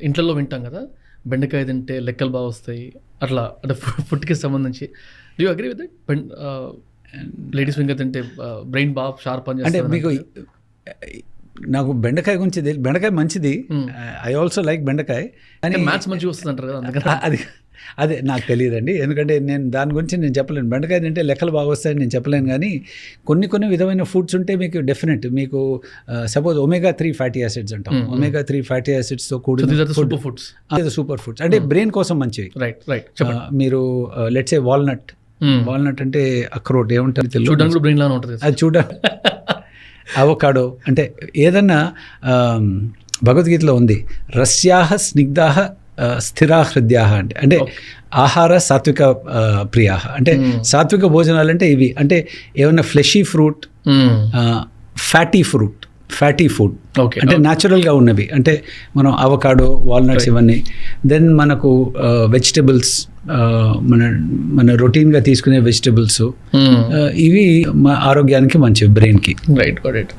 ఇంట్లో వింటాం కదా, బెండకాయ తింటే లెక్కలు బాగా వస్తాయి అట్లా, అంటే ఫుడ్కి సంబంధించి. Do you agree with it? Ladies finger తింటే బ్రెయిన్ బాగా షార్ప్ అని అంటే మీకు నాకు బెండకాయ గురించి బెండకాయ మంచిది, ఐ ఆల్సో లైక్ బెండకాయ, కానీ మ్యాథ్స్ మంచిగా వస్తుంది అంటారు కదా, అందుకని అదే నాకు తెలియదండి. ఎందుకంటే నేను దాని గురించి నేను చెప్పలేను. బెండకాయ తింటే లెక్కలు బాగా వస్తాయని నేను చెప్పలేను. కానీ కొన్ని విధమైన ఫుడ్స్ ఉంటే మీకు డెఫినెట్, మీకు సపోజ్ omega-3 ఫ్యాటీ యాసిడ్స్ అంటాం, omega-3 ఫ్యాటీ యాసిడ్స్తో కూడిన సూపర్ ఫుడ్స్, సూపర్ ఫుడ్స్ అంటే బ్రెయిన్ కోసం మంచివి. రైట్. మీరు లెట్స్ ఏ వాల్నట్ అంటే అక్రోట్ ఏమంటారు తెలుగు, చూడడానికి బ్రెయిన్ లాగా ఉంటుంది అది చూడండి. అవకాడో అంటే ఏదన్నా భగవద్గీతలో ఉంది, రస్యాహ స్నిగ్ధాహ స్థిరా హృదయాహ అంటే ఆహార సాత్విక ప్రియాహ అంటే సాత్విక భోజనాలు అంటే ఇవి. అంటే ఏమన్నా ఫ్లెషీ ఫ్రూట్, ఫ్యాటీ ఫుడ్ అంటే న్యాచురల్గా ఉన్నవి, అంటే మనం అవకాడో, వాల్నట్స్ ఇవన్నీ. దెన్ మనకు వెజిటబుల్స్, మన రొటీన్గా తీసుకునే వెజిటబుల్స్, ఇవి ఆరోగ్యానికి మంచివి, బ్రెయిన్కి. రైట్.